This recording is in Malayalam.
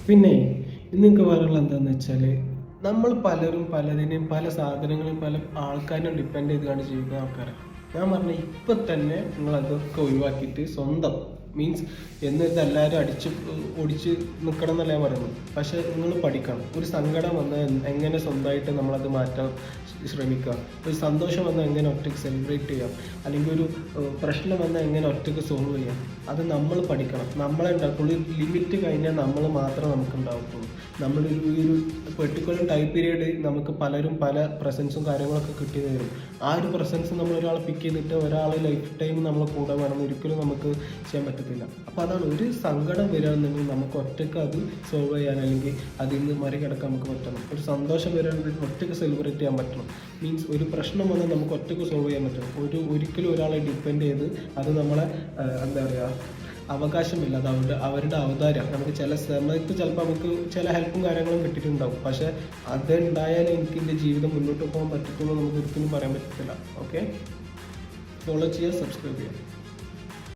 പിന്നെ നിങ്ങൾക്ക് പറയാനുള്ളത് എന്താണെന്ന് വെച്ചാൽ നമ്മൾ പലരും പലതിനെയും പല സാധനങ്ങളെയും പല ആൾക്കാരെയും ഡിപ്പെൻഡ് ചെയ്താണ് ജീവിക്കുന്ന ആൾക്കാരാണ്. ഞാൻ പറഞ്ഞ ഇപ്പം തന്നെ നിങ്ങൾ അതൊക്കെ ഒഴിവാക്കിയിട്ട് സ്വന്തം മീൻസ് എന്നിട്ട് എല്ലാവരും ഓടിച്ച് നിൽക്കണം എന്നല്ല ഞാൻ പറയുന്നത്. പക്ഷേ നിങ്ങൾ പഠിക്കണം. ഒരു സങ്കടം വന്നാൽ എങ്ങനെ സ്വന്തമായിട്ട് നമ്മളത് മാറ്റാൻ ശ്രമിക്കുക, ഒരു സന്തോഷം വന്നാൽ എങ്ങനെ ഒറ്റയ്ക്ക് സെലിബ്രേറ്റ് ചെയ്യാം, അല്ലെങ്കിൽ ഒരു പ്രശ്നം വന്നാൽ എങ്ങനെ ഒറ്റയ്ക്ക് സോൾവ് ചെയ്യാം, അത് നമ്മൾ പഠിക്കണം. നമ്മളെ ഉണ്ടാക്കുള്ളൂ. ലിമിറ്റ് കഴിഞ്ഞാൽ നമ്മൾ മാത്രമേ നമുക്ക് ഉണ്ടാവത്തുള്ളൂ. നമ്മളൊരു ഈ ഒരു പെർട്ടിക്കുലർ ടൈം പീരീഡ് നമുക്ക് പലരും പല പ്രസൻസും കാര്യങ്ങളൊക്കെ കിട്ടി വരും. ആ ഒരു പ്രസൻസ് നമ്മൾ ഒരാളെ പിക്ക് ചെയ്തിട്ട് ഒരാൾ ലൈഫ് ടൈം നമ്മളെ കൂടെ വേണമെന്ന് ഒരിക്കലും നമുക്ക് ചെയ്യാൻ പറ്റത്തില്ല. അപ്പോൾ അതാണ്, ഒരു സങ്കടം വരികയാണെന്നുണ്ടെങ്കിൽ നമുക്ക് ഒറ്റയ്ക്ക് അത് സോൾവ് ചെയ്യാൻ അല്ലെങ്കിൽ അതിൽ നിന്ന് മറികടക്കാൻ നമുക്ക് പറ്റണം. ഒരു സന്തോഷം വരികയാണെന്നുണ്ടെങ്കിൽ ഒറ്റയ്ക്ക് സെലിബ്രേറ്റ് ചെയ്യാൻ പറ്റണം. മീൻസ് ഒരു പ്രശ്നം വന്നാൽ നമുക്ക് ഒറ്റയ്ക്ക് സോൾവ് ചെയ്യാൻ പറ്റണം. ഒരിക്കലും ഒരാളെ ഡിപ്പെൻഡ് ചെയ്ത് അത് നമ്മളെ എന്താ പറയുക അവകാശമില്ല. അത് അവരുടെ അവതാരം. നമുക്ക് ചില സമയത്ത് ചിലപ്പോൾ നമുക്ക് ചില ഹെൽപ്പും കാര്യങ്ങളും കിട്ടിയിട്ടുണ്ടാവും. പക്ഷേ അതുണ്ടായാലും എനിക്ക് എൻ്റെ ജീവിതം മുന്നോട്ട് പോകാൻ പറ്റത്തുള്ളൂ നമുക്ക് ഒരിക്കലും പറയാൻ പറ്റത്തില്ല. ഓക്കെ, ഫോളോ ചെയ്യുക, സബ്സ്ക്രൈബ് ചെയ്യുക.